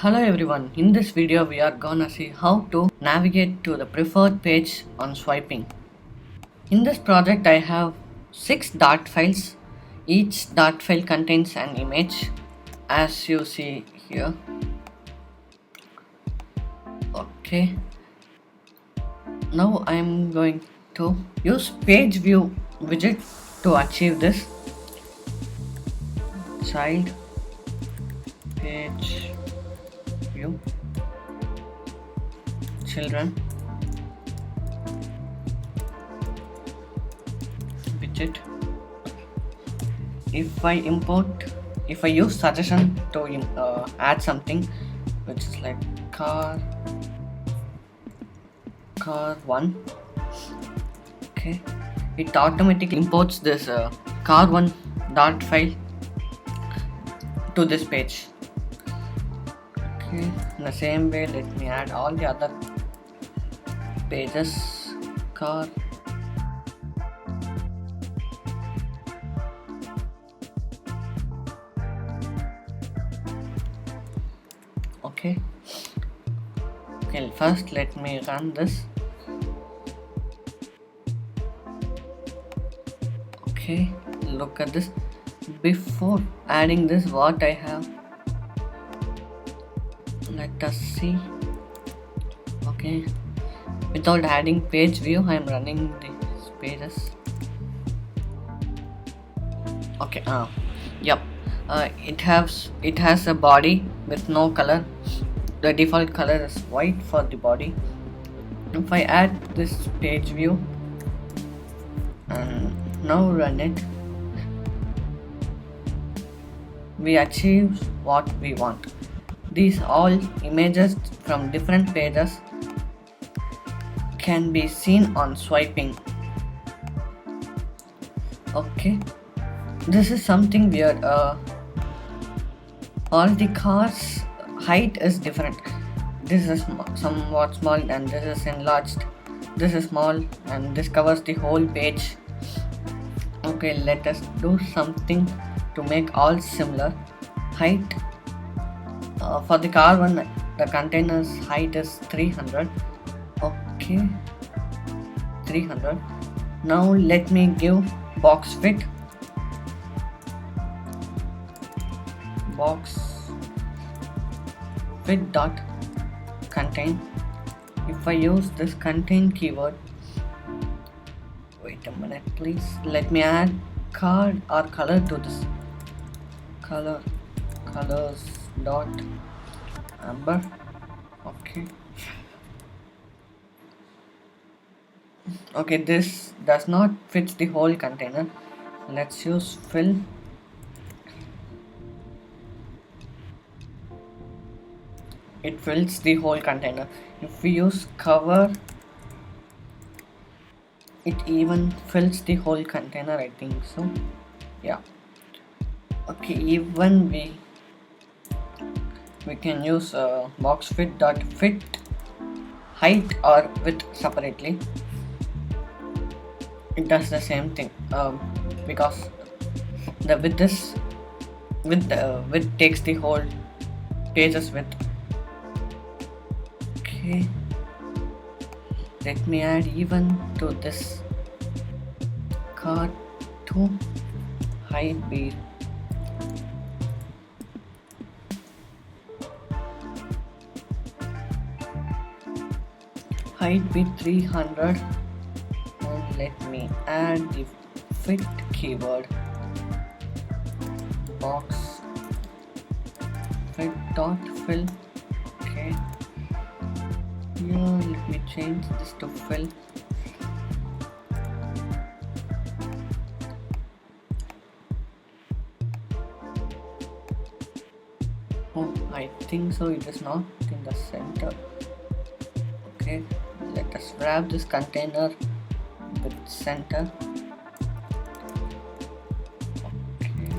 Hello everyone, in this video we are gonna see how to navigate to the preferred page on swiping. In this project I have 6 dart files. Each dart file contains an image as you see here. Okay, now I am going to use PageView widget to achieve this. Child page view children widget. If I use suggestion to add something which is like car 1, okay, it automatically imports this car 1 dart file to this page. Okay, in the same way let me add all the other pages. Car okay, first let me run this. Okay, look at this. Before adding this, what I have, let us see. Okay, without adding page view I am running these pages. Okay, yep, it has a body with no color. The default color is white for the body. If I add this page view and now run it, we achieve what we want. These all images from different pages can be seen on swiping. Okay, this is something weird. All the cars height is different. This is somewhat small and this is enlarged. This is small and this covers the whole page. Okay, let us do something to make all similar. Height for the car one, the container's height is 300. Okay, 300. Now let me give box fit dot contain. If I use this contain keyword, wait a minute please, let me add card or color to this. Colors dot amber. Okay, this does not fit the whole container. Let's use fill. It fills the whole container. If we use cover, it even fills the whole container, I think so. Yeah. Okay, even we can use box fit dot fit height or width separately. It does the same thing because the width takes the whole page's width. Okay, let me add even to this card 2 height be height be 300 and let me add the fit keyword box fit dot fill. Okay, here let me change this to fill. Oh, I think so it is not in the center. Okay, let us wrap this container with center. Okay,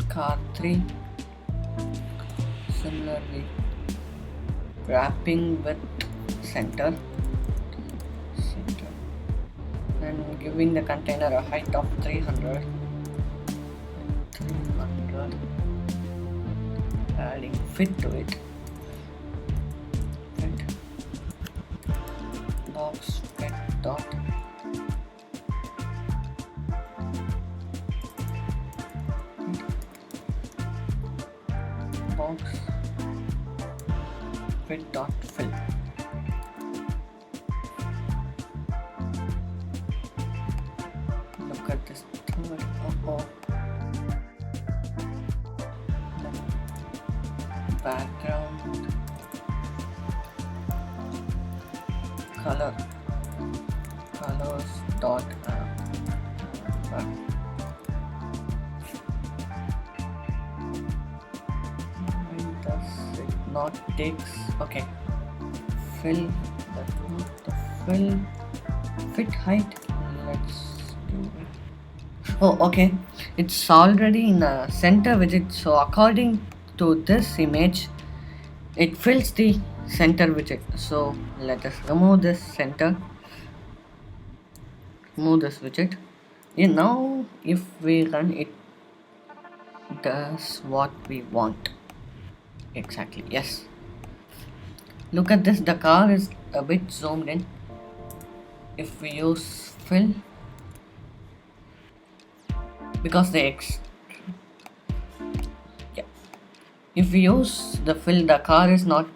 car 3 similarly wrapping with center and giving the container a height of 300, adding fit to it, fit box fit dot box fit dot fill. Look at this third. Background colors dot why does it not takes okay fill fill fit height. Let's do it. Oh, okay, it's already in a center widget, so according to this image it fills the center widget. So let us remove this widget. Now if we run it, does what we want exactly. Yes, look at this, the car is a bit zoomed in. If we use fill, because if we use the fill, the car is not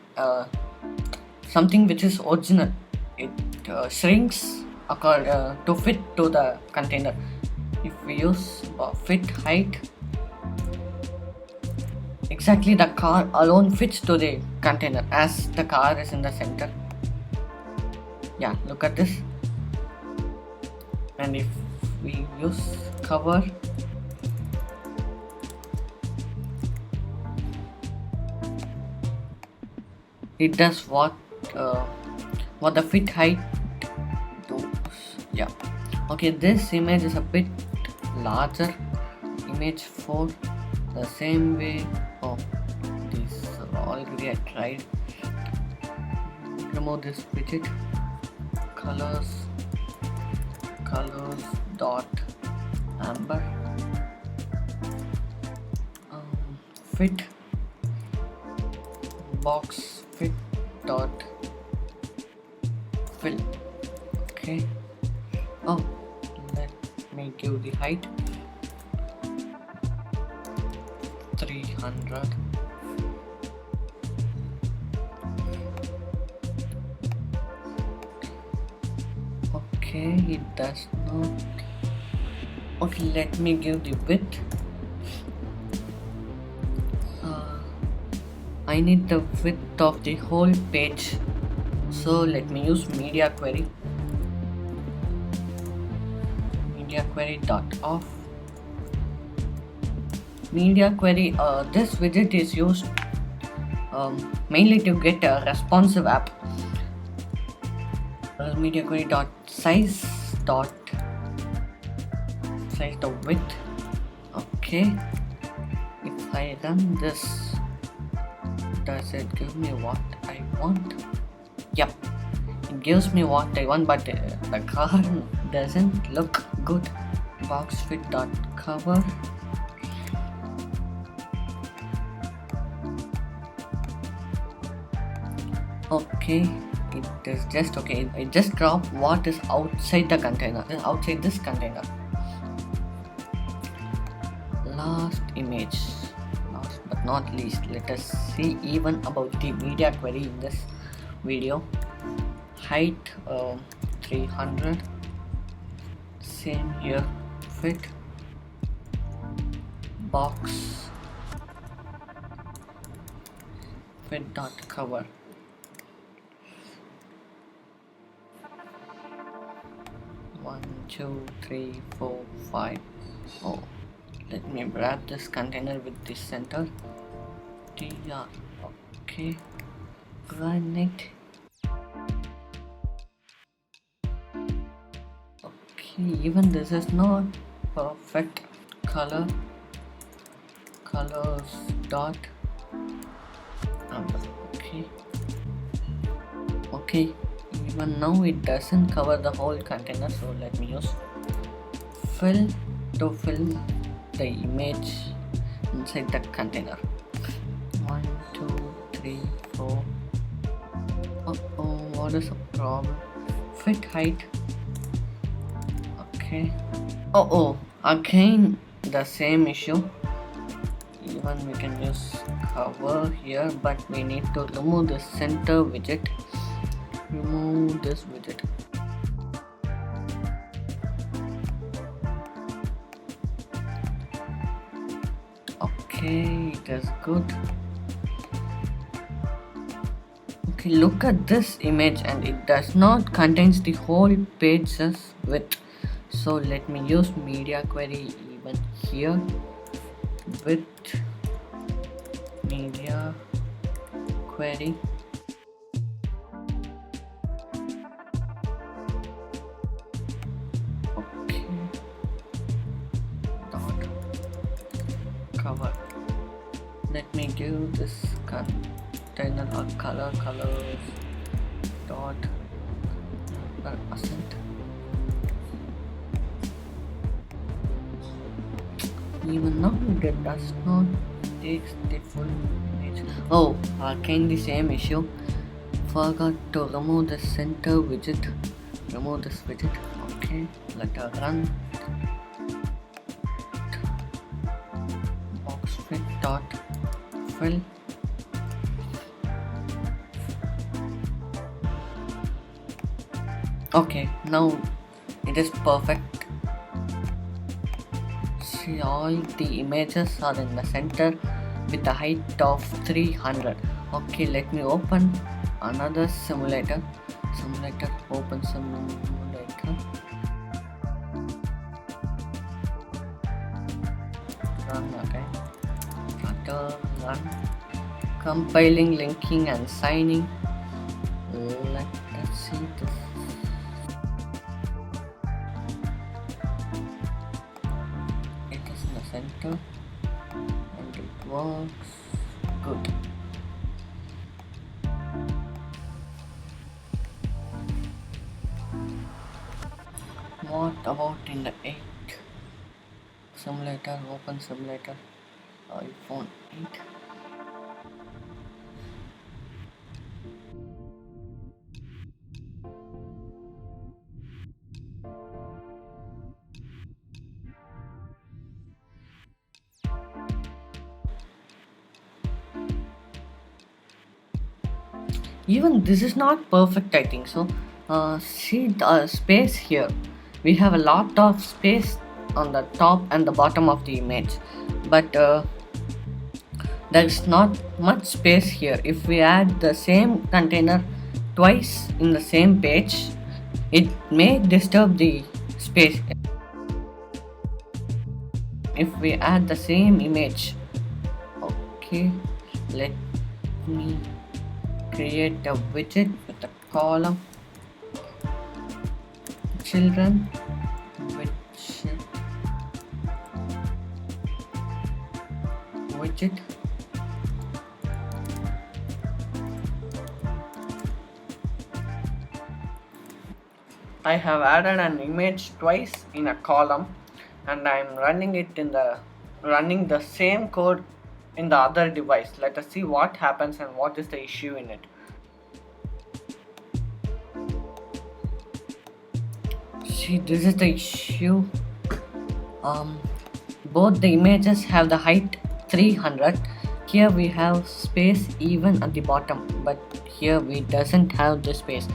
something which is original. It shrinks to fit to the container. If we use fit height, exactly the car alone fits to the container as the car is in the center. Yeah, look at this. And if we use cover, it does what the fit height does. Yeah, okay, this image is a bit larger. Image 4 the same way. Oh, this already I tried. Remove this widget. Colors dot amber, fit box fit dot fill. Okay, oh, let me give the height 300. Okay, it does not. Okay, let me give the width. I need the width of the whole page, so let me use MediaQuery. MediaQuery dot off. MediaQuery, this widget is used mainly to get a responsive app. MediaQuery dot size the width. Okay, if I run this, does it give me what I want? Yep, it gives me what I want, but the car doesn't look good. Box fit dot cover. Okay, it is just okay. I just drop what is outside the container, outside this container. Last image, last but not least, let us see even about the MediaQuery in this video. Height 300. Same here. Fit box fit dot cover. One, two, three, four, five. Oh, let me wrap this container with the center. TR. Okay, run it. Okay, even this is not perfect. Colors dot amber. Okay, Even now it doesn't cover the whole container, so let me use fill to fill the image inside the container. 1 2 3 4. What is the problem? Fit height. Okay. Again the same issue. Even we can use cover here, but we need to remove the center widget. Remove this widget. Okay, it is good. Okay, look at this image and it does not contains the whole page's width. So let me use MediaQuery even here with MediaQuery. Okay, dot cover. Let me give this container a colors dot accent. Even now it does not take the full image. Again the same issue. Forgot to remove the center widget. Remove this widget. Okay, let her run. Box fit dot fill. Okay, now it is perfect. See, all the images are in the center with a height of 300. Okay, let me open another simulator. Open simulator. Run again. Flutter, run. Compiling, linking and signing. Let us see this. It is in the center and it works good. What about in the 8 simulator? Open simulator, iPhone 8. Even this is not perfect, I think so. See the space here. We have a lot of space on the top and the bottom of the image, but there is not much space here. If we add the same container twice in the same page, it may disturb the space. If we add the same image, okay, let me create a widget with a column children widget. I have added an image twice in a column and I am running the same code in the other device. Let us see what happens and what is the issue in it. See, this is the issue. Both the images have the height 300. Here we have space even at the bottom, but here we doesn't have the space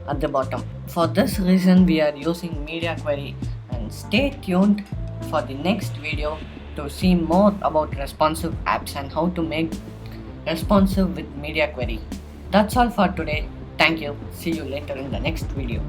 at the bottom. For this reason we are using MediaQuery, and stay tuned for the next video to see more about responsive apps and how to make responsive with MediaQuery. That's all for today. Thank you. See you later in the next video.